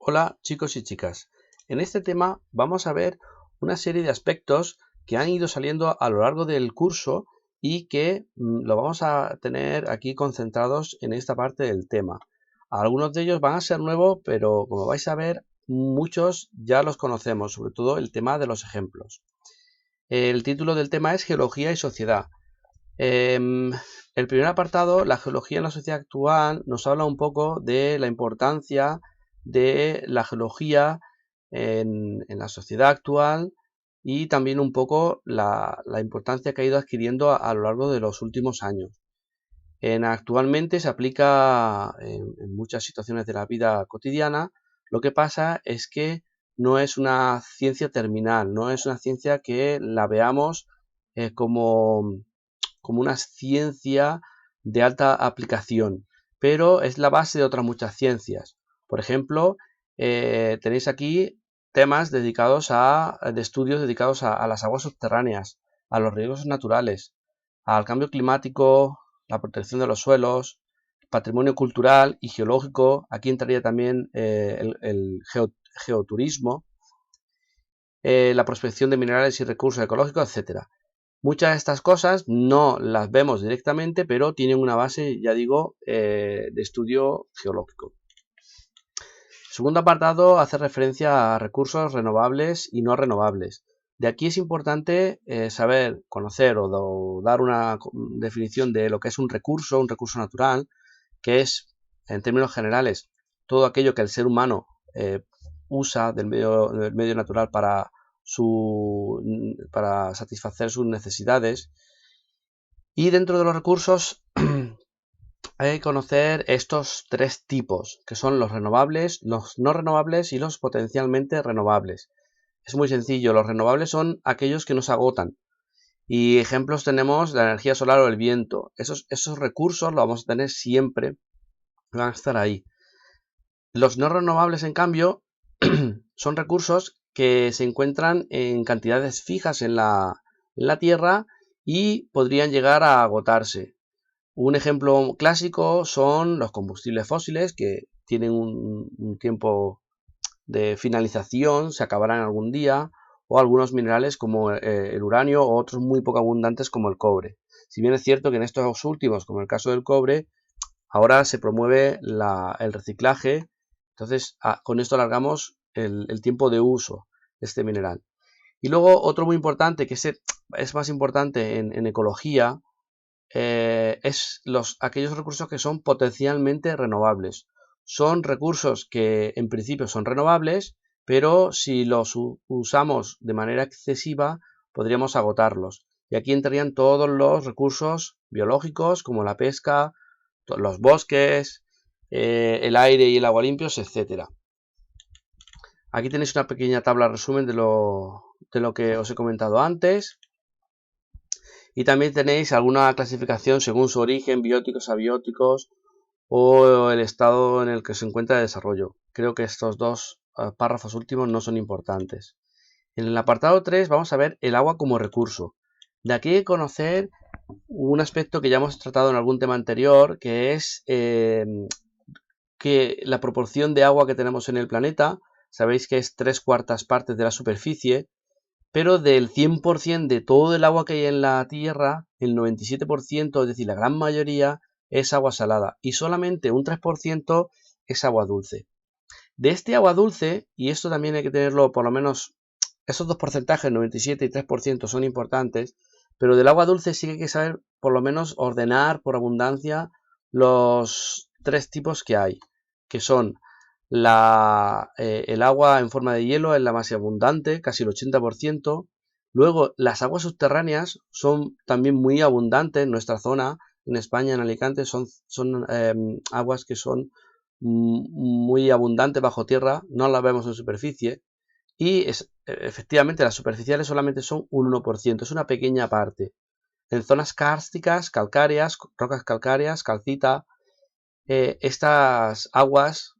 Hola chicos y chicas, en este tema vamos a ver una serie de aspectos que han ido saliendo a lo largo del curso y que lo vamos a tener aquí concentrados en esta parte del tema. Algunos de ellos van a ser nuevos, pero como vais a ver, muchos ya los conocemos, sobre todo el tema de los ejemplos. El título del tema es Geología y Sociedad. El primer apartado, la geología en la sociedad actual, nos habla un poco de la importancia de la geología en la sociedad actual y también un poco la importancia que ha ido adquiriendo a lo largo de los últimos años. Actualmente se aplica en muchas situaciones de la vida cotidiana. Lo que pasa es que no es una ciencia terminal, no es una ciencia que la veamos como una ciencia de alta aplicación, pero es la base de otras muchas ciencias. Por ejemplo, tenéis aquí temas dedicados de estudios dedicados a las aguas subterráneas, a los riesgos naturales, al cambio climático, la protección de los suelos, patrimonio cultural y geológico. Aquí entraría también el geoturismo, la prospección de minerales y recursos ecológicos, etcétera. Muchas de estas cosas no las vemos directamente, pero tienen una base, ya digo, de estudio geológico. Segundo apartado hace referencia a recursos renovables y no renovables. De aquí es importante saber, conocer o dar una definición de lo que es un recurso natural, que es, en términos generales, todo aquello que el ser humano usa del medio natural para satisfacer sus necesidades. Y dentro de los recursos hay que conocer estos tres tipos, que son los renovables, los no renovables y los potencialmente renovables. Es muy sencillo, los renovables son aquellos que no se agotan. Y ejemplos tenemos la energía solar o el viento. Esos recursos los vamos a tener siempre, van a estar ahí. Los no renovables, en cambio, son recursos que se encuentran en cantidades fijas en la Tierra y podrían llegar a agotarse. Un ejemplo clásico son los combustibles fósiles, que tienen un tiempo de finalización, se acabarán algún día, o algunos minerales como el uranio o otros muy poco abundantes como el cobre. Si bien es cierto que en estos últimos, como el caso del cobre, ahora se promueve el reciclaje, entonces con esto alargamos el tiempo de uso de este mineral. Y luego otro muy importante, que es más importante en ecología, es aquellos recursos que son potencialmente renovables. Son recursos que en principio son renovables, pero si los usamos de manera excesiva podríamos agotarlos. Y aquí entrarían todos los recursos biológicos como la pesca, los bosques, el aire y el agua limpios, etcétera. Aquí tenéis una pequeña tabla resumen de lo que os he comentado antes. Y también tenéis alguna clasificación según su origen, bióticos, abióticos o el estado en el que se encuentra el desarrollo. Creo que estos dos párrafos últimos no son importantes. En el apartado 3 vamos a ver el agua como recurso. De aquí hay que conocer un aspecto que ya hemos tratado en algún tema anterior, que es que la proporción de agua que tenemos en el planeta, sabéis que es 3/4 partes de la superficie, pero del 100% de todo el agua que hay en la Tierra, el 97%, es decir, la gran mayoría, es agua salada y solamente un 3% es agua dulce. De este agua dulce, y esto también hay que tenerlo por lo menos, esos dos porcentajes, 97 y 3%, son importantes, pero del agua dulce sí que hay que saber por lo menos ordenar por abundancia los tres tipos que hay, que son el agua en forma de hielo es la más abundante, casi el 80%. Luego, las aguas subterráneas son también muy abundantes en nuestra zona, en España, en Alicante, son aguas que son muy abundantes bajo tierra, no las vemos en superficie. Y efectivamente, las superficiales solamente son un 1%, es una pequeña parte. En zonas kársticas, calcáreas, rocas calcáreas, calcita, estas aguas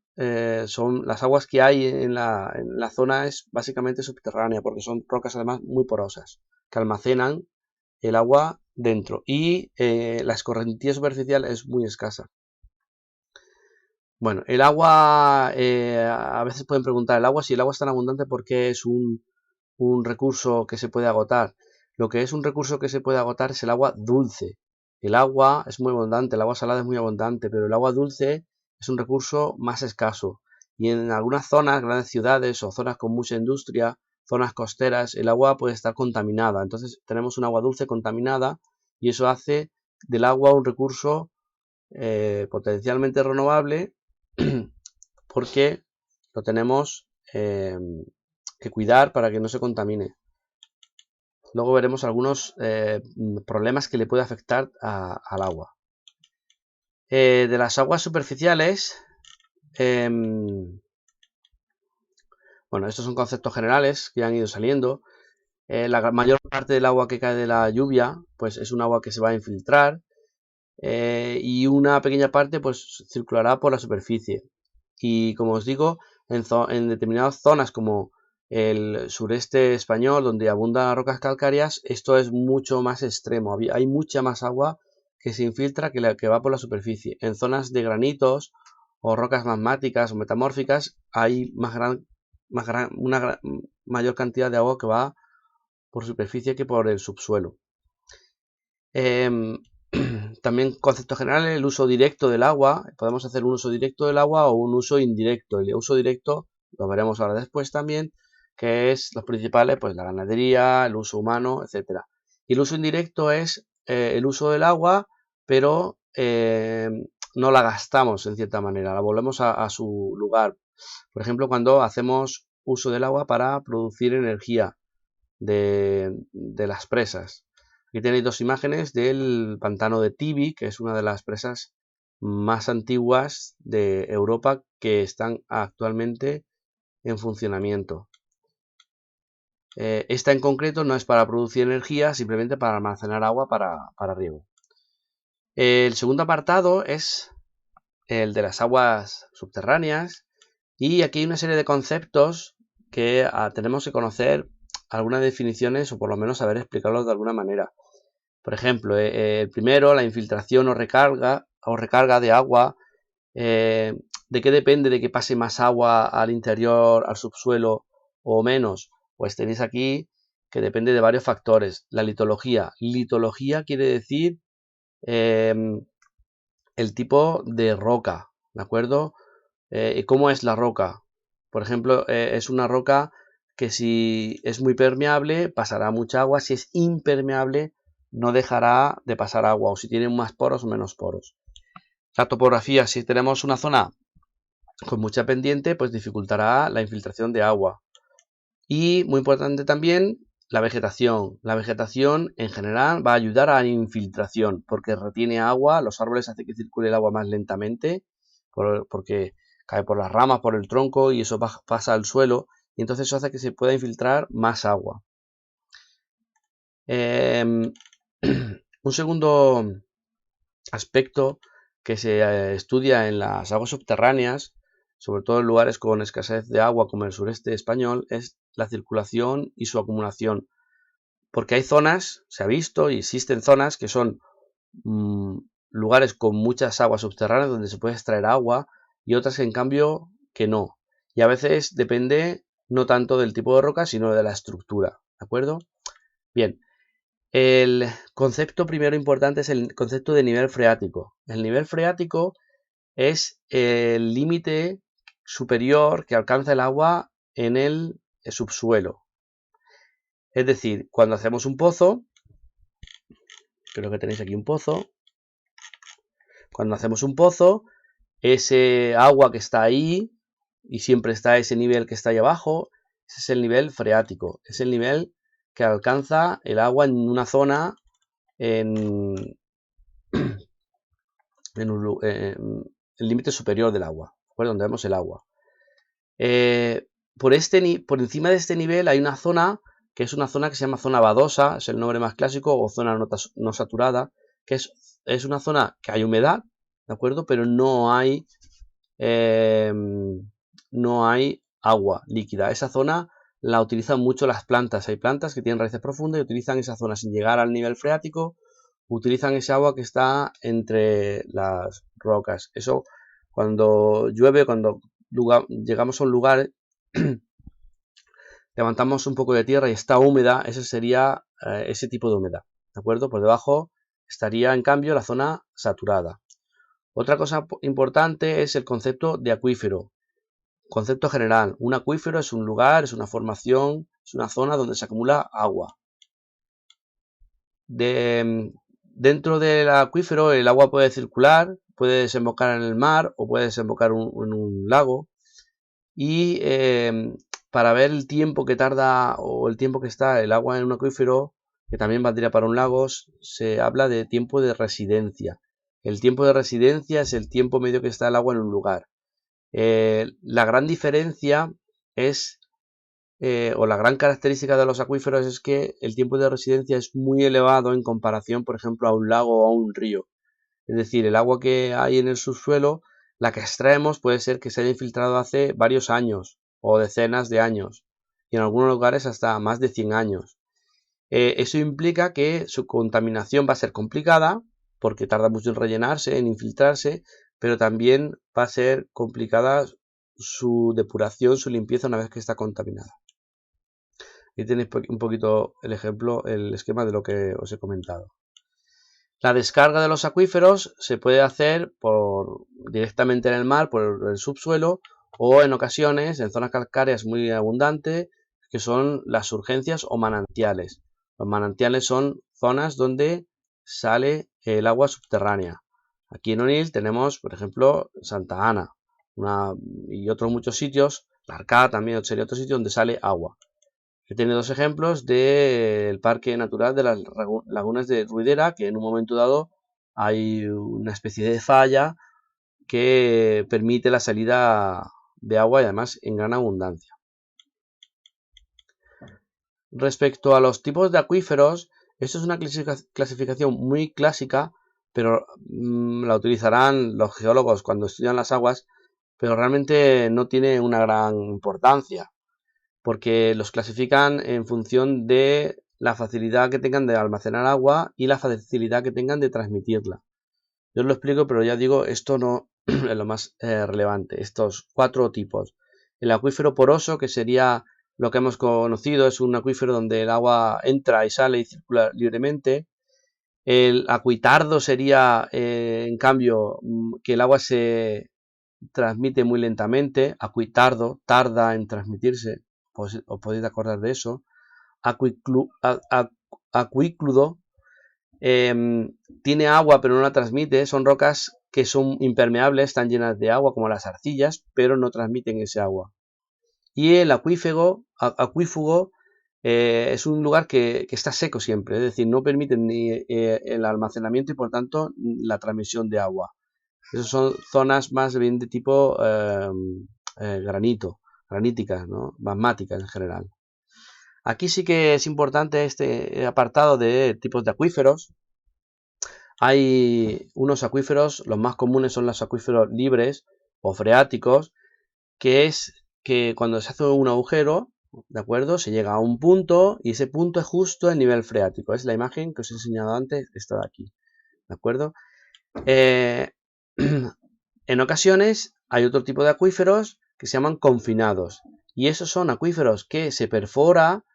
son las aguas que hay en la zona, es básicamente subterránea, porque son rocas además muy porosas, que almacenan el agua dentro y la escorrentía superficial es muy escasa. Bueno, el agua, a veces pueden preguntar, el agua, si el agua es tan abundante, ¿por qué es un recurso que se puede agotar? Lo que es un recurso que se puede agotar es el agua dulce. El agua es muy abundante, el agua salada es muy abundante, pero el agua dulce es un recurso más escaso. Y en algunas zonas, grandes ciudades o zonas con mucha industria, zonas costeras, el agua puede estar contaminada. Entonces tenemos un agua dulce contaminada y eso hace del agua un recurso potencialmente renovable porque lo tenemos que cuidar para que no se contamine. Luego veremos algunos problemas que le puede afectar al agua. De las aguas superficiales, bueno, estos son conceptos generales que han ido saliendo. La mayor parte del agua que cae de la lluvia, pues es un agua que se va a infiltrar y una pequeña parte pues circulará por la superficie. Y como os digo, en determinadas zonas como el sureste español, donde abundan las rocas calcáreas, esto es mucho más extremo. Hay mucha más agua que se infiltra que la que va por la superficie. En zonas de granitos o rocas magmáticas o metamórficas hay una mayor cantidad de agua que va por superficie que por el subsuelo. También conceptos generales, el uso directo del agua. Podemos hacer un uso directo del agua o un uso indirecto. El uso directo lo veremos ahora después también, que es los principales, pues la ganadería, el uso humano, etcétera. Y el uso indirecto es el uso del agua, pero no la gastamos en cierta manera, la volvemos a su lugar. Por ejemplo, cuando hacemos uso del agua para producir energía de las presas. Aquí tenéis dos imágenes del pantano de Tibi, que es una de las presas más antiguas de Europa que están actualmente en funcionamiento. Esta en concreto no es para producir energía, simplemente para almacenar agua para riego. El segundo apartado es el de las aguas subterráneas y aquí hay una serie de conceptos que tenemos que conocer algunas definiciones o por lo menos saber explicarlos de alguna manera. Por ejemplo, el primero, la infiltración o recarga de agua. ¿De qué depende de que pase más agua al interior, al subsuelo o menos? Pues tenéis aquí que depende de varios factores. La litología. Litología quiere decir el tipo de roca, ¿de acuerdo? ¿Cómo es la roca? Por ejemplo, es una roca que si es muy permeable pasará mucha agua, si es impermeable no dejará de pasar agua, o si tiene más poros o menos poros. La topografía, si tenemos una zona con mucha pendiente, pues dificultará la infiltración de agua. Y muy importante también, la vegetación. La vegetación en general va a ayudar a la infiltración porque retiene agua, los árboles hacen que circule el agua más lentamente porque cae por las ramas, por el tronco y eso pasa al suelo y entonces eso hace que se pueda infiltrar más agua. Un segundo aspecto que se estudia en las aguas subterráneas, sobre todo en lugares con escasez de agua como el sureste español, es la circulación y su acumulación. Porque hay zonas, se ha visto y existen zonas que son lugares con muchas aguas subterráneas donde se puede extraer agua y otras en cambio que no. Y a veces depende no tanto del tipo de roca sino de la estructura, ¿de acuerdo? Bien, el concepto primero importante es el concepto de nivel freático. El nivel freático es el límite superior que alcanza el agua en el subsuelo. Es decir, cuando hacemos un pozo, creo que tenéis aquí un pozo, cuando hacemos un pozo, ese agua que está ahí y siempre está ese nivel que está ahí abajo, ese es el nivel freático, es el nivel que alcanza el agua en una zona en el límite superior del agua, donde vemos el agua. Por encima de este nivel hay una zona que es una zona que se llama zona badosa, es el nombre más clásico, o zona no saturada, que es una zona que hay humedad, ¿de acuerdo? Pero no hay agua líquida. Esa zona la utilizan mucho las plantas. Hay plantas que tienen raíces profundas y utilizan esa zona sin llegar al nivel freático. Utilizan ese agua que está entre las rocas. Eso Cuando llueve, cuando llegamos a un lugar, levantamos un poco de tierra y está húmeda, ese sería ese tipo de humedad, ¿de acuerdo? Por debajo estaría, en cambio, la zona saturada. Otra cosa importante es el concepto de acuífero. Concepto general, un acuífero es un lugar, es una formación, es una zona donde se acumula agua. Dentro del acuífero el agua puede circular, puede desembocar en el mar o puede desembocar en un lago. Y para ver el tiempo que tarda o el tiempo que está el agua en un acuífero, que también valdría para un lago, se habla de tiempo de residencia. El tiempo de residencia es el tiempo medio que está el agua en un lugar. La gran diferencia es, o la gran característica de los acuíferos es que el tiempo de residencia es muy elevado en comparación, por ejemplo, a un lago o a un río. Es decir, el agua que hay en el subsuelo, la que extraemos puede ser que se haya infiltrado hace varios años o decenas de años y en algunos lugares hasta más de 100 años. Eso implica que su contaminación va a ser complicada porque tarda mucho en rellenarse, en infiltrarse, pero también va a ser complicada su depuración, su limpieza una vez que está contaminada. Aquí tenéis un poquito el ejemplo, el esquema de lo que os he comentado. La descarga de los acuíferos se puede hacer directamente en el mar, por el subsuelo, o en ocasiones en zonas calcáreas muy abundantes, que son las surgencias o manantiales. Los manantiales son zonas donde sale el agua subterránea. Aquí en Onil tenemos, por ejemplo, Santa Ana y otros muchos sitios, La Arcada también sería otro sitio donde sale agua. He tenido dos ejemplos del Parque Natural de las Lagunas de Ruidera, que en un momento dado hay una especie de falla que permite la salida de agua y además en gran abundancia. Respecto a los tipos de acuíferos, esto es una clasificación muy clásica, pero la utilizarán los geólogos cuando estudian las aguas, pero realmente no tiene una gran importancia, porque los clasifican en función de la facilidad que tengan de almacenar agua y la facilidad que tengan de transmitirla. Yo os lo explico, pero ya digo, esto no es lo más relevante. Estos 4 tipos. El acuífero poroso, que sería lo que hemos conocido, es un acuífero donde el agua entra y sale y circula libremente. El acuitardo sería, en cambio, que el agua se transmite muy lentamente. Acuitardo tarda en transmitirse. Os podéis acordar de eso. Acuícludo tiene agua pero no la transmite. Son rocas que son impermeables, están llenas de agua como las arcillas, pero no transmiten ese agua. Y el acuífugo es un lugar que está seco siempre, es decir, no permite ni el almacenamiento y por tanto la transmisión de agua. Esas son zonas más bien de tipo graníticas, ¿no? Magmáticas en general. Aquí sí que es importante este apartado de tipos de acuíferos. Hay unos acuíferos, los más comunes son los acuíferos libres o freáticos, que es que cuando se hace un agujero, ¿de acuerdo? Se llega a un punto y ese punto es justo el nivel freático. Es la imagen que os he enseñado antes, esta de aquí, ¿de acuerdo? En ocasiones hay otro tipo de acuíferos que se llaman confinados y esos son acuíferos que se perfora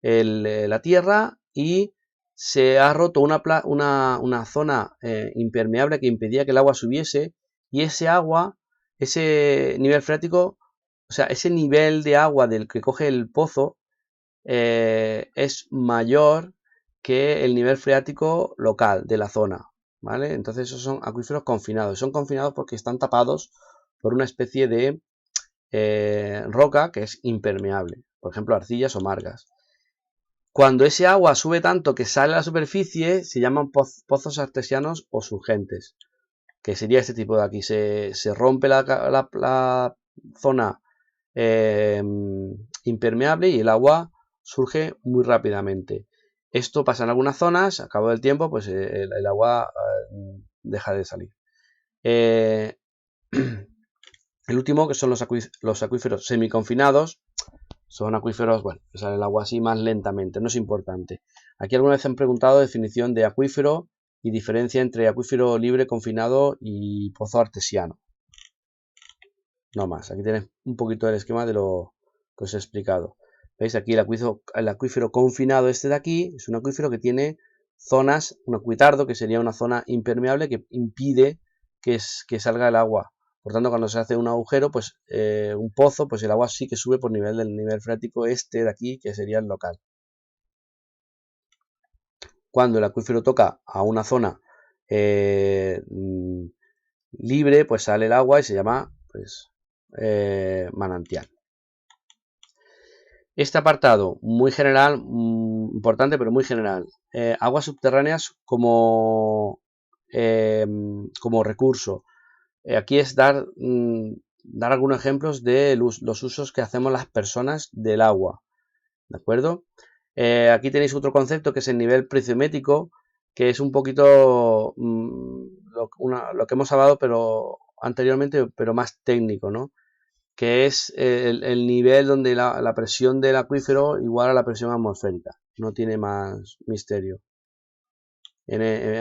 la tierra y se ha roto una zona impermeable que impedía que el agua subiese y ese agua, ese nivel freático, o sea, ese nivel de agua del que coge el pozo es mayor que el nivel freático local de la zona, ¿vale? Entonces esos son acuíferos confinados. Son confinados porque están tapados por una especie de roca que es impermeable, por ejemplo arcillas o margas. Cuando ese agua sube tanto que sale a la superficie, se llaman pozos artesianos o surgentes, que sería este tipo de aquí. Se rompe la zona impermeable y el agua surge muy rápidamente. Esto pasa en algunas zonas, a cabo del tiempo, pues el agua deja de salir. El último, que son los acuíferos semiconfinados, son acuíferos, bueno, que sale el agua así más lentamente, no es importante. Aquí alguna vez han preguntado definición de acuífero y diferencia entre acuífero libre, confinado y pozo artesiano. no más. Aquí tenéis un poquito del esquema de lo que os he explicado. ¿Veis? Aquí el acuífero confinado este de aquí es un acuífero que tiene zonas, un acuitardo, que sería una zona impermeable que impide que salga el agua. Por tanto, cuando se hace un agujero, pues un pozo, pues el agua sí que sube por nivel del nivel freático este de aquí, que sería el local. Cuando el acuífero toca a una zona libre, pues sale el agua y se llama pues, manantial. Este apartado, muy general, importante, pero muy general. Aguas subterráneas como recurso. Aquí es dar algunos ejemplos de los usos que hacemos las personas del agua. ¿De acuerdo? Aquí tenéis otro concepto que es el nivel preciométrico, que es un poquito lo que hemos hablado pero anteriormente, pero más técnico, ¿no? Que es el nivel donde la presión del acuífero igual a la presión atmosférica. No tiene más misterio.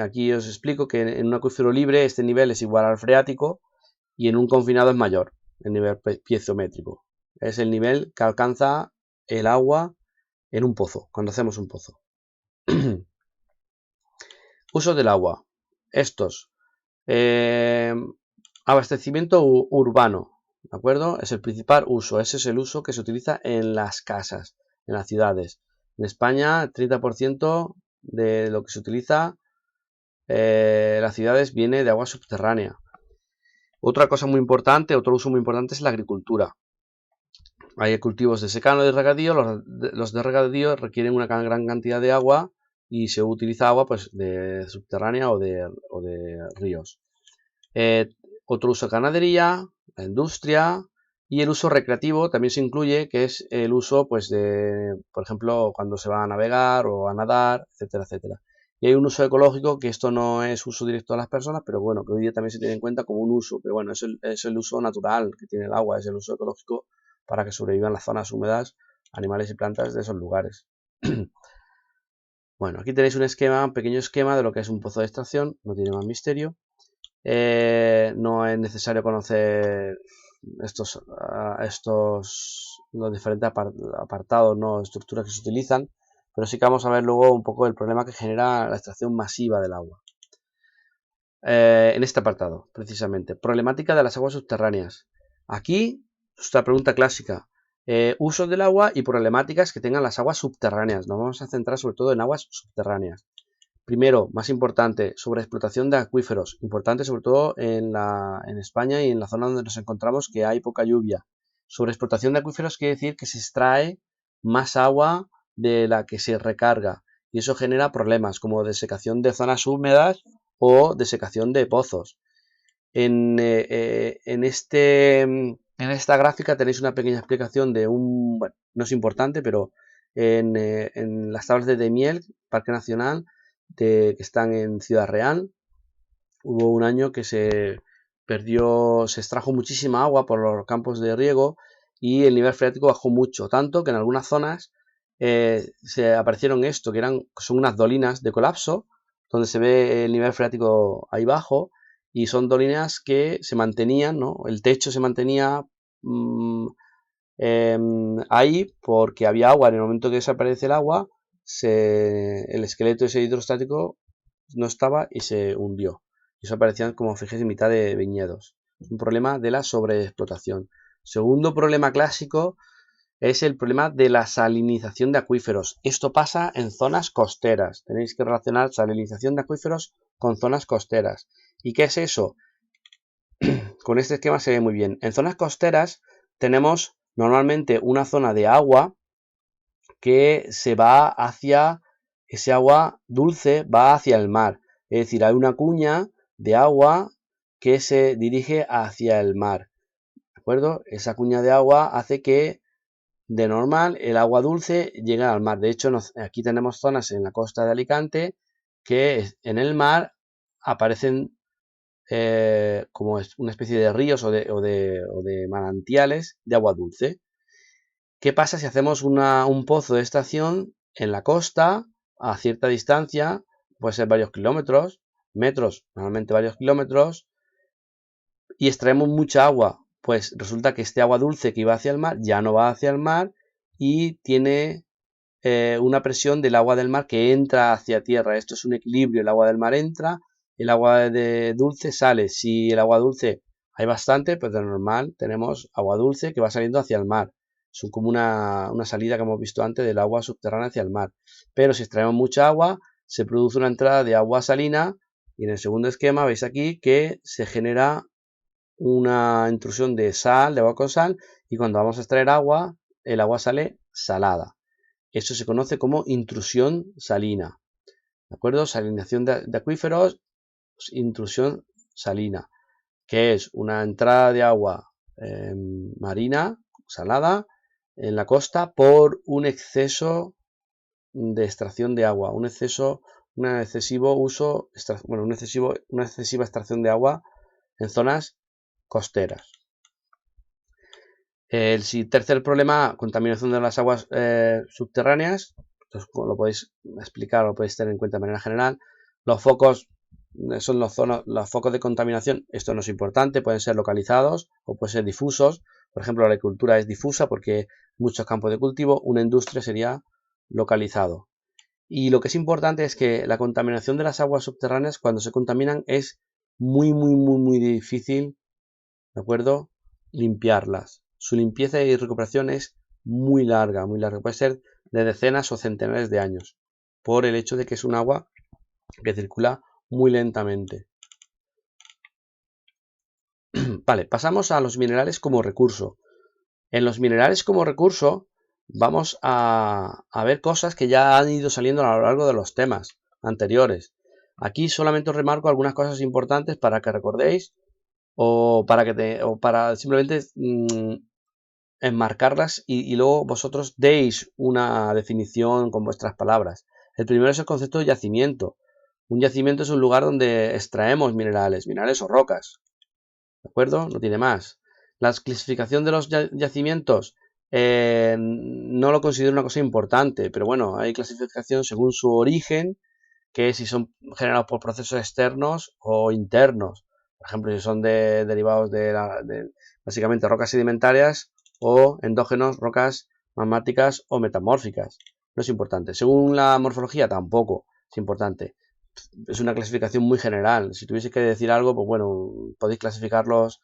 Aquí os explico que en un acuífero libre este nivel es igual al freático y en un confinado es mayor, el nivel piezométrico. Es el nivel que alcanza el agua en un pozo, cuando hacemos un pozo. Usos del agua. Estos. Abastecimiento urbano. ¿De acuerdo? Es el principal uso. Ese es el uso que se utiliza en las casas, en las ciudades. En España, el 30% de lo que se utiliza en las ciudades viene de agua subterránea. Otra cosa muy importante, otro uso muy importante es la agricultura. Hay cultivos de secano y de regadío. Los de regadío requieren una gran cantidad de agua y se utiliza agua pues, de subterránea o de ríos. Otro uso de ganadería, la industria y el uso recreativo también se incluye, que es el uso, pues, por ejemplo, cuando se va a navegar o a nadar, etcétera, etcétera. Y hay un uso ecológico, que esto no es uso directo a las personas, pero bueno, que hoy día también se tiene en cuenta como un uso, pero bueno, es el uso natural que tiene el agua, es el uso ecológico para que sobrevivan las zonas húmedas, animales y plantas de esos lugares. Bueno, aquí tenéis un pequeño esquema de lo que es un pozo de extracción, no tiene más misterio. No es necesario conocer los diferentes apartados, ¿no? Estructuras que se utilizan, pero sí que vamos a ver luego un poco el problema que genera la extracción masiva del agua. En este apartado, precisamente, problemática de las aguas subterráneas. Aquí, esta pregunta clásica, usos del agua y problemáticas que tengan las aguas subterráneas. Nos vamos a centrar sobre todo en aguas subterráneas. Primero, más importante, sobreexplotación de acuíferos. Importante sobre todo en España y en la zona donde nos encontramos que hay poca lluvia. Sobreexplotación de acuíferos quiere decir que se extrae más agua de la que se recarga. Y eso genera problemas como desecación de zonas húmedas o desecación de pozos. En esta gráfica tenéis una pequeña explicación de bueno, no es importante, pero en las tablas de Daimiel, Parque Nacional, que están en Ciudad Real, hubo un año que se extrajo muchísima agua por los campos de riego y el nivel freático bajó mucho, tanto que en algunas zonas se aparecieron son unas dolinas de colapso, donde se ve el nivel freático ahí bajo, y son dolinas que se mantenían, ¿no? El techo se mantenía ahí porque había agua. En el momento que desaparece el agua, el esqueleto ese hidrostático no estaba y se hundió. Y eso aparecían, como fijéis, en mitad de viñedos. Es un problema de la sobreexplotación. Segundo problema clásico es el problema de la salinización de acuíferos. Esto pasa en zonas costeras. Tenéis que relacionar salinización de acuíferos con zonas costeras. ¿Y qué es eso? Con este esquema se ve muy bien. En zonas costeras tenemos normalmente una zona de agua que se va hacia, ese agua dulce va hacia el mar. Es decir, hay una cuña de agua que se dirige hacia el mar. ¿De acuerdo? Esa cuña de agua hace que de normal el agua dulce llegue al mar. De hecho, aquí tenemos zonas en la costa de Alicante que en el mar aparecen como una especie de ríos o de manantiales de agua dulce. ¿Qué pasa si hacemos un pozo de extracción en la costa a cierta distancia? Puede ser varios kilómetros, metros, normalmente varios kilómetros, y extraemos mucha agua. pues resulta que este agua dulce que iba hacia el mar ya no va hacia el mar y tiene una presión del agua del mar que entra hacia tierra. Esto es un equilibrio, el agua del mar entra, el agua dulce sale. Si el agua dulce hay bastante, pues de normal tenemos agua dulce que va saliendo hacia el mar. Es como una salida que hemos visto antes del agua subterránea hacia el mar. Pero si extraemos mucha agua, se produce una entrada de agua salina y en el segundo esquema veis aquí que se genera una intrusión de sal, de agua con sal, y cuando vamos a extraer agua, el agua sale salada. Eso se conoce como intrusión salina. ¿De acuerdo? Salinación de acuíferos, pues, intrusión salina, que es una entrada de agua marina, salada, en la costa por un exceso de extracción de agua, una excesiva extracción de agua en zonas costeras. El tercer problema, contaminación de las aguas subterráneas, pues, lo podéis explicar, lo podéis tener en cuenta de manera general. Los focos son los focos de contaminación. Esto no es importante, pueden ser localizados o pueden ser difusos. Por ejemplo, la agricultura es difusa porque muchos campos de cultivo, una industria sería localizado. Y lo que es importante es que la contaminación de las aguas subterráneas, cuando se contaminan, es muy difícil, ¿de acuerdo?, limpiarlas. Su limpieza y recuperación es muy larga, puede ser de decenas o centenares de años, por el hecho de que es un agua que circula muy lentamente. Vale, pasamos a los minerales como recurso. En los minerales como recurso vamos a ver cosas que ya han ido saliendo a lo largo de los temas anteriores. Aquí solamente os remarco algunas cosas importantes para que recordéis o para simplemente enmarcarlas y luego vosotros deis una definición con vuestras palabras. El primero es el concepto de yacimiento. Un yacimiento es un lugar donde extraemos minerales o rocas. ¿De acuerdo? No tiene más. La clasificación de los yacimientos no lo considero una cosa importante, pero bueno, hay clasificación según su origen, que es si son generados por procesos externos o internos. Por ejemplo, si son derivados de básicamente rocas sedimentarias o endógenos, rocas magmáticas o metamórficas. No es importante. Según la morfología, tampoco es importante. Es una clasificación muy general. Si tuviese que decir algo, pues bueno, podéis clasificarlos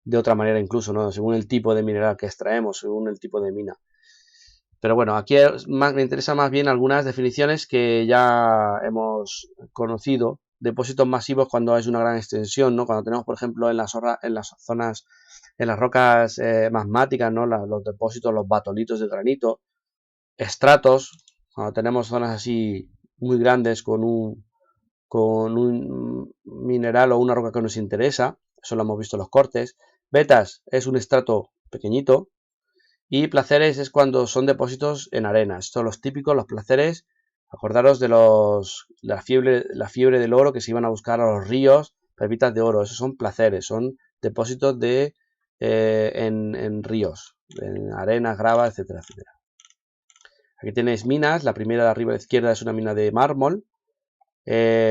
de otra manera incluso, ¿no? Según el tipo de mineral que extraemos, según el tipo de mina. Pero bueno, aquí me interesa más bien algunas definiciones que ya hemos conocido. Depósitos masivos cuando es una gran extensión, ¿no? Cuando tenemos, por ejemplo, en las zonas, en las rocas magmáticas, ¿no? Los depósitos, los batolitos de granito. Estratos, cuando tenemos zonas así muy grandes con un mineral o una roca que nos interesa. Eso lo hemos visto en los cortes. Vetas es un estrato pequeñito. Y placeres es cuando son depósitos en arena. Estos son los típicos, los placeres. Acordaros de la fiebre del oro que se iban a buscar a los ríos, pepitas de oro. Esos son placeres, son depósitos en ríos, en arenas, grava, etcétera, etcétera. Aquí tenéis minas. La primera de arriba a la izquierda es una mina de mármol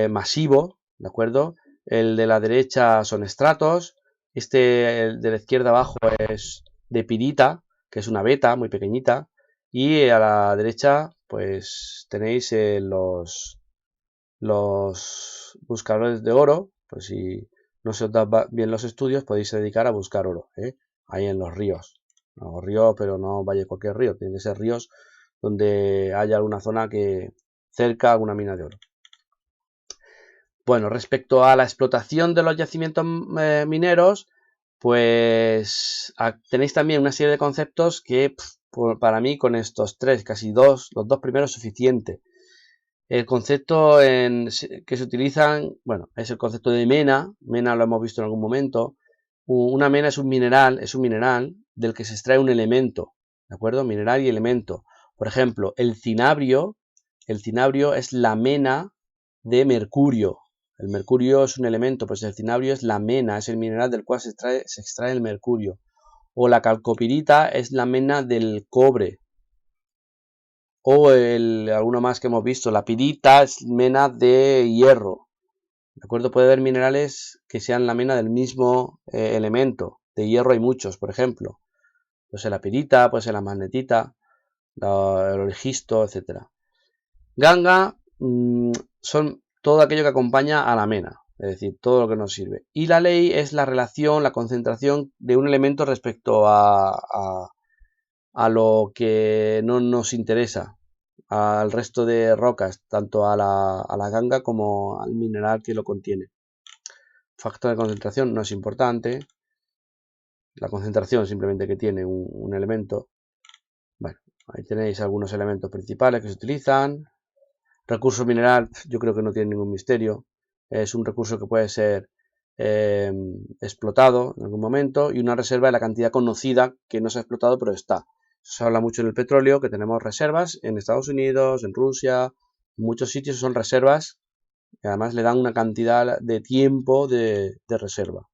masivo, ¿de acuerdo? El de la derecha son estratos. El de la izquierda abajo es de pirita, que es una beta muy pequeñita, y a la derecha pues tenéis los buscadores de oro. Pues si no se os da bien los estudios, podéis dedicar a buscar oro, ahí en los ríos. No, río, pero no vaya cualquier río, tienen que ser ríos donde haya alguna zona que cerca alguna mina de oro. Bueno, respecto a la explotación de los yacimientos mineros, pues tenéis también una serie de conceptos que para mí con estos tres, los dos primeros es suficiente. El concepto que se utilizan, bueno, es el concepto de mena. Mena lo hemos visto en algún momento. Una mena es un mineral del que se extrae un elemento, ¿de acuerdo? Mineral y elemento. Por ejemplo, el cinabrio es la mena de mercurio. El mercurio es un elemento, pues el cinabrio es la mena, es el mineral del cual se extrae el mercurio. O la calcopirita es la mena del cobre. O alguno más que hemos visto, la pirita es mena de hierro. ¿De acuerdo? Puede haber minerales que sean la mena del mismo elemento. De hierro hay muchos, por ejemplo. Puede ser la pirita, puede ser la magnetita, el origisto, etc. Ganga son todo aquello que acompaña a la mena, es decir, todo lo que nos sirve. Y la ley es la relación, la concentración de un elemento respecto a lo que no nos interesa, al resto de rocas, tanto a la ganga como al mineral que lo contiene. Factor de concentración no es importante, la concentración simplemente que tiene un elemento. Bueno, ahí tenéis algunos elementos principales que se utilizan. Recurso mineral, yo creo que no tiene ningún misterio. Es un recurso que puede ser explotado en algún momento, y una reserva es la cantidad conocida que no se ha explotado pero está. Se habla mucho en el petróleo, que tenemos reservas en Estados Unidos, en Rusia, en muchos sitios son reservas, y además le dan una cantidad de tiempo de reserva.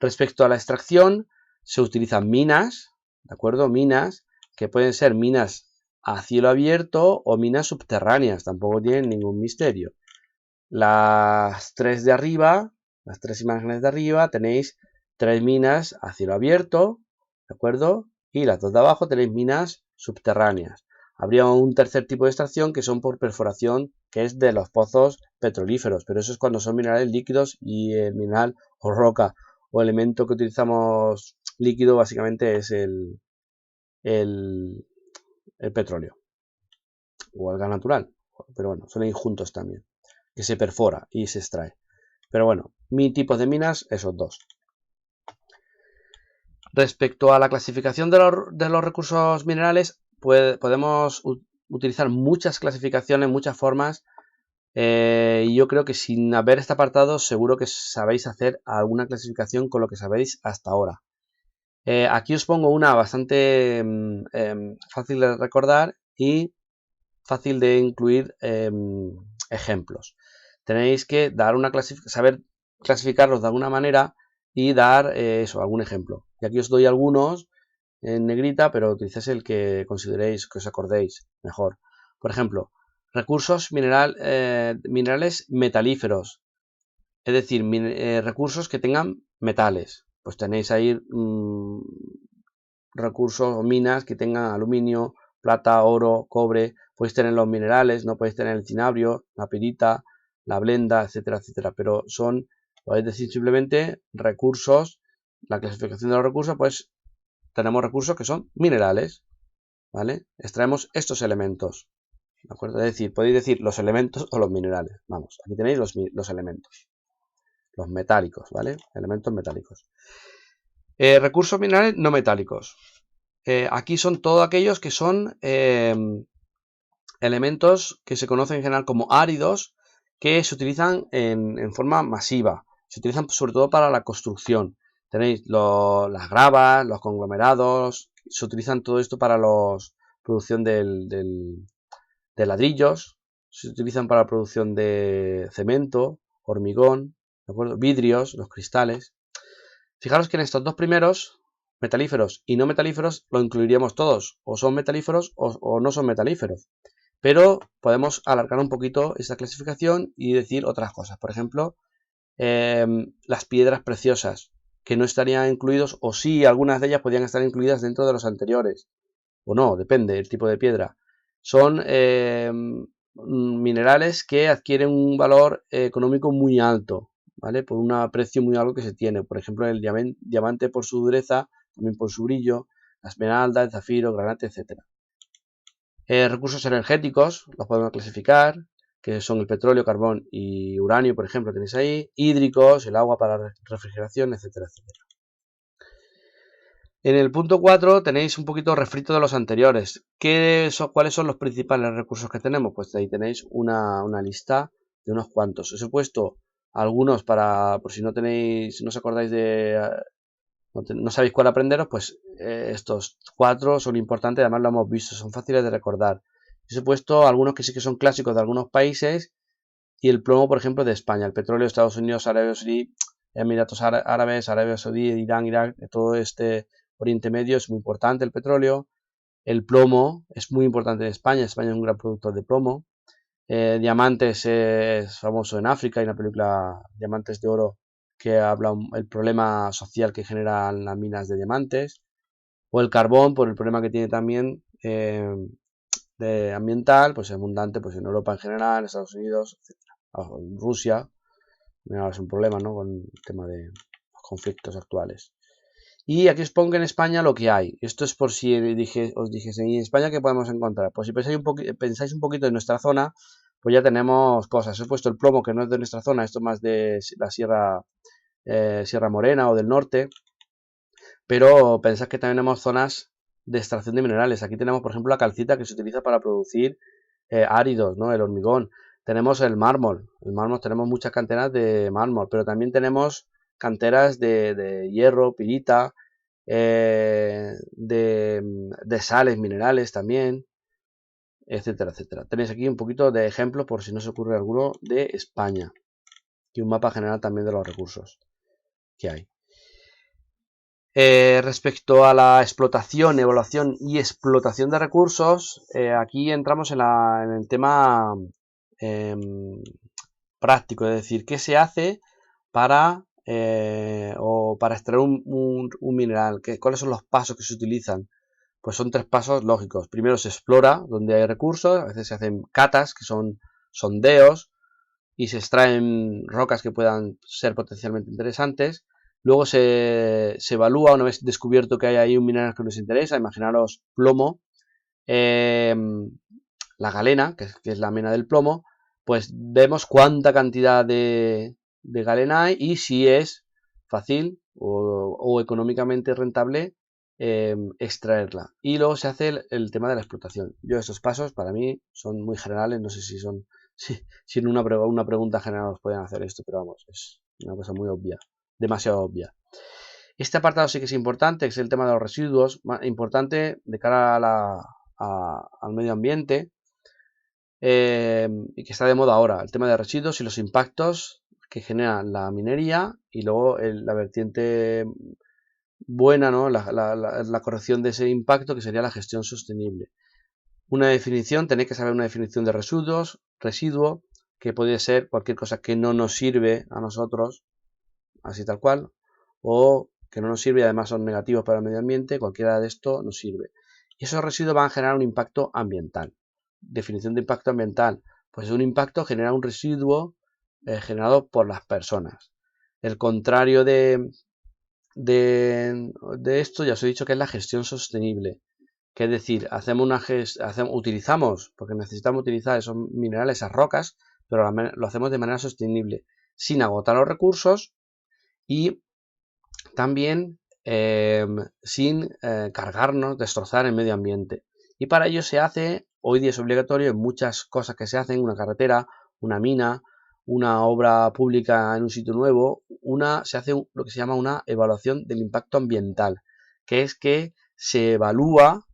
Respecto a la extracción, se utilizan minas, ¿de acuerdo? Minas que pueden ser minas a cielo abierto o minas subterráneas, tampoco tienen ningún misterio. Las tres de arriba, las tres imágenes de arriba, tenéis tres minas a cielo abierto, ¿de acuerdo? Y las dos de abajo tenéis minas subterráneas. Habría un tercer tipo de extracción que son por perforación, que es de los pozos petrolíferos, pero eso es cuando son minerales líquidos, y el mineral o roca o elemento que utilizamos líquido básicamente es el petróleo o el gas natural, pero bueno, suelen ir juntos también, que se perfora y se extrae. Pero bueno, mi tipos de minas, esos dos. Respecto a la clasificación de los recursos minerales, podemos utilizar muchas clasificaciones, muchas formas, y yo creo que sin haber este apartado seguro que sabéis hacer alguna clasificación con lo que sabéis hasta ahora. Aquí os pongo una bastante fácil de recordar y fácil de incluir ejemplos. Tenéis que dar saber clasificarlos de alguna manera y dar algún ejemplo. Y aquí os doy algunos en negrita, pero utilicéis el que consideréis, que os acordéis mejor. Por ejemplo, recursos minerales metalíferos, es decir, recursos que tengan metales. Pues tenéis ahí recursos o minas que tengan aluminio, plata, oro, cobre. Podéis tener los minerales, no podéis tener el cinabrio, la pirita, la blenda, etcétera, etcétera. Pero podéis decir simplemente recursos. La clasificación de los recursos, pues tenemos recursos que son minerales, ¿vale? Extraemos estos elementos, ¿de acuerdo? Es decir, podéis decir los elementos o los minerales. Vamos, aquí tenéis los elementos, los metálicos, ¿vale? Elementos metálicos. Recursos minerales no metálicos. Aquí son todos aquellos que son elementos que se conocen en general como áridos, que se utilizan en forma masiva. Se utilizan sobre todo para la construcción. Tenéis las gravas, los conglomerados, se utilizan todo esto para la producción de ladrillos, se utilizan para la producción de cemento, hormigón, ¿de acuerdo? Vidrios, los cristales. Fijaros que en estos dos primeros, metalíferos y no metalíferos, lo incluiríamos todos, o son metalíferos o no son metalíferos. Pero podemos alargar un poquito esta clasificación y decir otras cosas. Por ejemplo, las piedras preciosas, que no estarían incluidos, o sí, algunas de ellas podrían estar incluidas dentro de los anteriores, o no, depende del tipo de piedra. Son minerales que adquieren un valor económico muy alto, ¿vale? Por un precio muy alto que se tiene. Por ejemplo, el diamante por su dureza, también por su brillo, la esmeralda, el zafiro, granate, etc. Recursos energéticos los podemos clasificar, que son el petróleo, carbón y uranio, por ejemplo, tenéis ahí. Hídricos, el agua para refrigeración, etcétera, etcétera. En el punto 4 tenéis un poquito refrito de los anteriores. ¿Cuáles son los principales recursos que tenemos? Pues ahí tenéis una lista de unos cuantos. Os he puesto algunos por si no os acordáis no sabéis cuál aprenderos, pues estos 4 son importantes, además lo hemos visto, son fáciles de recordar. Os he puesto algunos que sí que son clásicos de algunos países, y el plomo, por ejemplo, de España, el petróleo, Estados Unidos, Arabia Saudí, Emiratos Árabes, Arabia Saudí, Irán, Irak, todo este Oriente Medio es muy importante el petróleo. El plomo es muy importante en España. España es un gran productor de plomo. Diamantes es famoso en África. Hay una película, Diamantes de Oro, que habla el problema social que generan las minas de diamantes, o el carbón por el problema que tiene también de ambiental, pues es abundante pues en Europa en general, en Estados Unidos, etcétera. En Rusia, es un problema, ¿no? Con el tema de los conflictos actuales. Y aquí os pongo en España lo que hay. Esto es por si os dijese, ¿en España qué podemos encontrar? Pues si pensáis un poquito en nuestra zona, pues ya tenemos cosas. Os he puesto el plomo, que no es de nuestra zona, esto es más de la Sierra Morena o del norte. Pero pensad que también tenemos zonas de extracción de minerales. Aquí tenemos, por ejemplo, la calcita que se utiliza para producir áridos, ¿no? El hormigón. Tenemos el mármol. El mármol, tenemos muchas canteras de mármol, pero también tenemos canteras de hierro, pirita, de sales minerales también, etcétera, etcétera. Tenéis aquí un poquito de ejemplos por si no se ocurre alguno de España y un mapa general también de los recursos que hay. Respecto a la explotación, evaluación y explotación de recursos, aquí entramos en el tema práctico, es decir, qué se hace para extraer un mineral, cuáles son los pasos que se utilizan. Pues son 3 pasos lógicos. Primero se explora donde hay recursos, a veces se hacen catas, que son sondeos, y se extraen rocas que puedan ser potencialmente interesantes. Luego se evalúa, una vez descubierto que hay ahí un mineral que nos interesa, imaginaros plomo, la galena, que es la mena del plomo, pues vemos cuánta cantidad de galena hay y si es fácil o económicamente rentable extraerla. Y luego se hace el tema de la explotación. Yo estos pasos para mí son muy generales, no sé si son si en una pregunta general os pueden hacer esto, pero vamos, es una cosa muy obvia, demasiado obvia. Este apartado sí que es importante, que es el tema de los residuos, importante de cara al medio ambiente y que está de moda ahora, el tema de residuos y los impactos que genera la minería y luego la vertiente buena, ¿no? La corrección de ese impacto que sería la gestión sostenible. Una definición, tenéis que saber una definición de residuo, que puede ser cualquier cosa que no nos sirve a nosotros, así tal cual, o que no nos sirve y además son negativos para el medio ambiente, cualquiera de esto nos sirve. Y esos residuos van a generar un impacto ambiental. Definición de impacto ambiental, pues un impacto genera un residuo generado por las personas. El contrario de esto ya os he dicho que es la gestión sostenible. Que es decir, utilizamos, porque necesitamos utilizar esos minerales, esas rocas, pero lo hacemos de manera sostenible, sin agotar los recursos y también sin cargarnos, destrozar el medio ambiente. Y para ello se hace, hoy día es obligatorio en muchas cosas que se hacen, una carretera, una mina, una obra pública en un sitio nuevo, se hace lo que se llama una evaluación del impacto ambiental, que es que se evalúa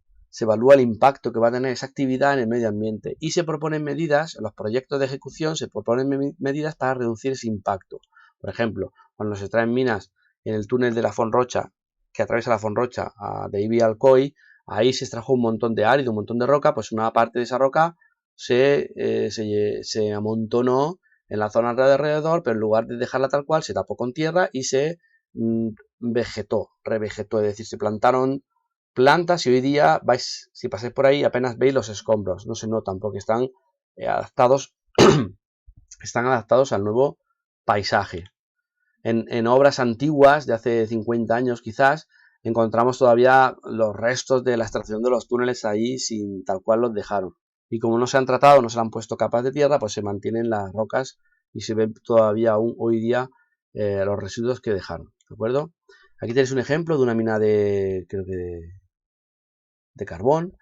el impacto que va a tener esa actividad en el medio ambiente y se proponen medidas, en los proyectos de ejecución se proponen medidas para reducir ese impacto. Por ejemplo, cuando se traen minas en el túnel de la Font Rocha, que atraviesa la Font Rocha de Ibi a Alcoy, ahí se extrajo un montón de árido, un montón de roca, pues una parte de esa roca se amontonó en la zona de alrededor, pero en lugar de dejarla tal cual, se tapó con tierra y se revegetó, es decir, se plantaron plantas y hoy día si pasáis por ahí apenas veis los escombros, no se notan porque están adaptados están adaptados al nuevo paisaje. En obras antiguas de hace 50 años quizás encontramos todavía los restos de la extracción de los túneles ahí sin tal cual los dejaron. Y como no se han tratado, no se le han puesto capas de tierra, pues se mantienen las rocas y se ven todavía aún hoy día los residuos que dejaron. ¿De acuerdo? Aquí tenéis un ejemplo de una mina de carbón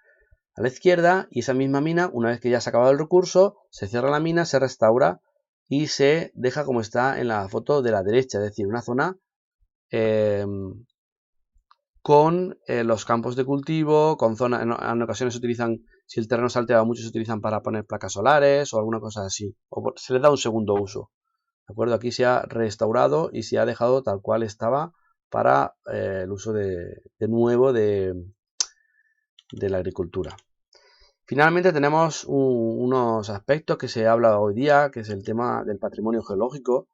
a la izquierda y esa misma mina, una vez que ya se ha acabado el recurso, se cierra la mina, se restaura y se deja como está en la foto de la derecha, es decir, una zona con los campos de cultivo, con zonas, en ocasiones se utilizan, si el terreno se ha alterado mucho, se utilizan para poner placas solares o alguna cosa así, o se les da un segundo uso. ¿De acuerdo? Aquí se ha restaurado y se ha dejado tal cual estaba para el uso de nuevo de la agricultura. Finalmente tenemos unos aspectos que se habla hoy día, que es el tema del patrimonio geológico.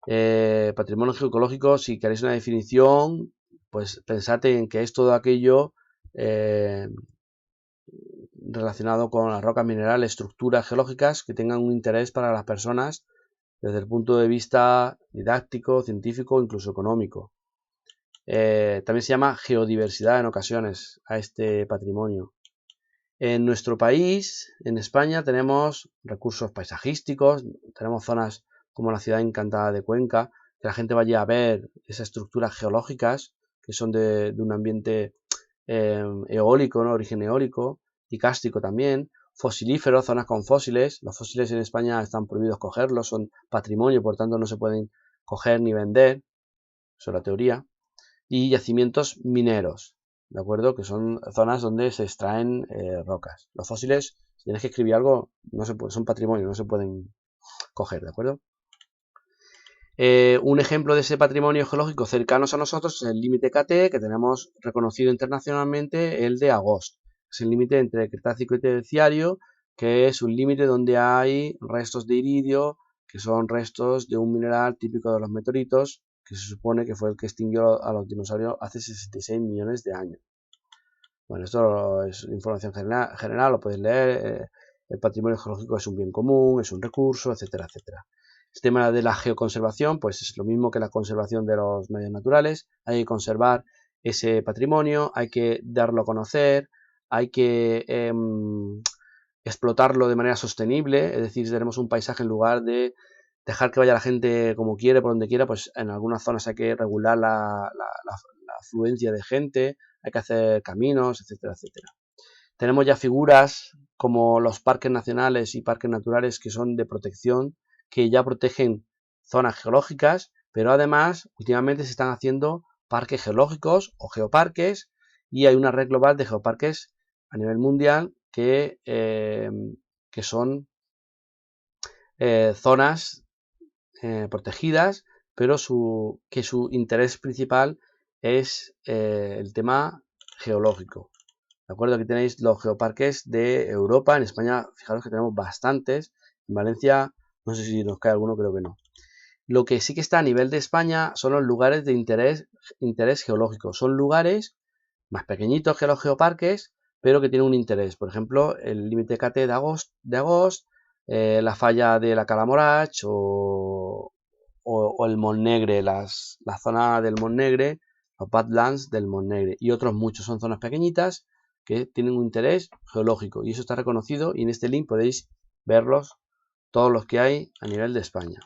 Patrimonio geoecológico, si queréis una definición, pues pensad en que es todo aquello relacionado con las rocas minerales, estructuras geológicas que tengan un interés para las personas desde el punto de vista didáctico, científico, incluso económico. También se llama geodiversidad en ocasiones a este patrimonio. En nuestro país, en España, tenemos recursos paisajísticos, tenemos zonas como la ciudad encantada de Cuenca, que la gente vaya a ver esas estructuras geológicas que son de un ambiente eólico, ¿no? Origen eólico y kástico también, fosilíferos, zonas con fósiles. Los fósiles en España están prohibidos cogerlos, son patrimonio, por tanto no se pueden coger ni vender, eso es la teoría. Y yacimientos mineros, ¿de acuerdo? Que son zonas donde se extraen rocas. Los fósiles, si tienes que escribir algo, no se puede, son patrimonio, no se pueden coger, ¿de acuerdo? Un ejemplo de ese patrimonio geológico cercanos a nosotros es el límite KT, que tenemos reconocido internacionalmente, el de Agost. Es el límite entre Cretácico y Terciario, que es un límite donde hay restos de iridio, que son restos de un mineral típico de los meteoritos, que se supone que fue el que extinguió a los dinosaurios hace 66 millones de años. Bueno, esto es información general, lo podéis leer. El patrimonio geológico es un bien común, es un recurso, etcétera, etcétera. El tema de la geoconservación, pues es lo mismo que la conservación de los medios naturales. Hay que conservar ese patrimonio, hay que darlo a conocer, hay que explotarlo de manera sostenible. Es decir, si tenemos un paisaje, en lugar de dejar que vaya la gente como quiere, por donde quiera, pues en algunas zonas hay que regular la afluencia de gente, hay que hacer caminos, etcétera, etcétera. Tenemos ya figuras como los parques nacionales y parques naturales que son de protección, que ya protegen zonas geológicas, pero además últimamente se están haciendo parques geológicos o geoparques, y hay una red global de geoparques a nivel mundial que son zonas protegidas, pero que su interés principal es el tema geológico. ¿De acuerdo? Aquí tenéis los geoparques de Europa. En España, fijaros que tenemos bastantes. En Valencia, no sé si nos cae alguno, creo que no. Lo que sí que está a nivel de España son los lugares de interés geológico. Son lugares más pequeñitos que los geoparques, pero que tienen un interés. Por ejemplo, el límite KT de Agost, la falla de la Calamorach o el Montnegre, la zona del Montnegre, los Badlands del Montnegre y otros muchos. Son zonas pequeñitas que tienen un interés geológico y eso está reconocido, y en este link podéis verlos todos los que hay a nivel de España.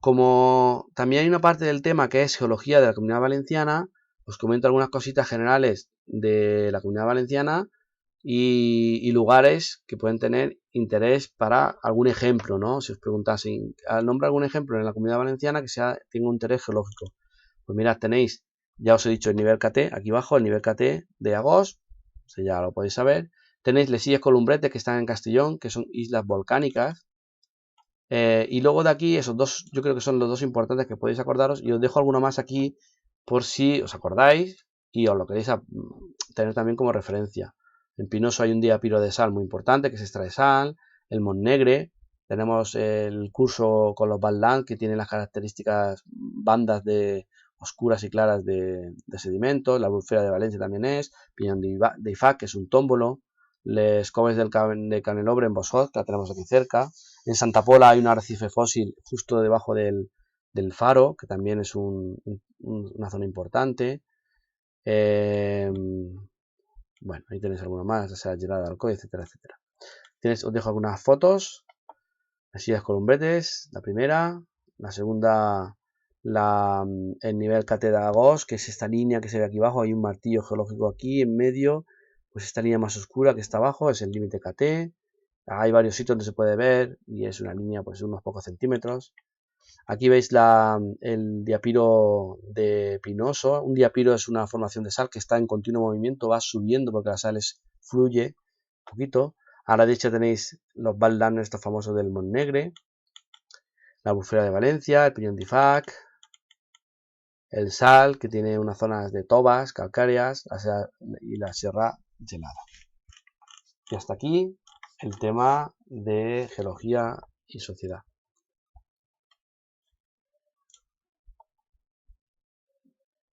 Como también hay una parte del tema que es geología de la Comunidad Valenciana, os comento algunas cositas generales de la Comunidad Valenciana y lugares que pueden tener interés para algún ejemplo, ¿no? Si os preguntasen, nombra algún ejemplo en la Comunidad Valenciana que tenga un interés geológico. Pues mirad, tenéis, ya os he dicho, el nivel KT, aquí abajo, el nivel KT de Agost, ya lo podéis saber. Tenéis Les Illes Columbretes, que están en Castellón, que son islas volcánicas. Y luego de aquí, esos dos, yo creo que son los dos importantes que podéis acordaros, y os dejo alguno más aquí por si os acordáis y os lo queréis tener también como referencia. En Pinoso hay un diapiro de sal muy importante que se extrae sal. El Montnegre, tenemos el curso con los Badlands, que tiene las características bandas de oscuras y claras de sedimentos. La Albufera de Valencia también es. Piñón de Ifac, que es un tómbolo. Les Coves de Canelobre en Bosjoz, que la tenemos aquí cerca. En Santa Pola hay un arrecife fósil justo debajo del faro, que también es una zona importante. Bueno, ahí tenéis alguno más, ya sea Gerard de Alcoy, etcétera, etcétera. Os dejo algunas fotos. Las Illes Columbretes, la primera. La segunda, el nivel KT de Agost, que es esta línea que se ve aquí abajo. Hay un martillo geológico aquí en medio. Pues esta línea más oscura que está abajo es el límite KT. Hay varios sitios donde se puede ver y es una línea pues de unos pocos centímetros. Aquí veis el diapiro de Pinoso. Un diapiro es una formación de sal que está en continuo movimiento, va subiendo porque la sal fluye un poquito. A la derecha tenéis los Badlands, estos famosos del Montnegre, la Albufera de Valencia, el Piñón de Ifac, el Sal, que tiene unas zonas de tobas calcáreas, y la Sierra Gelada. Y hasta aquí el tema de geología y sociedad.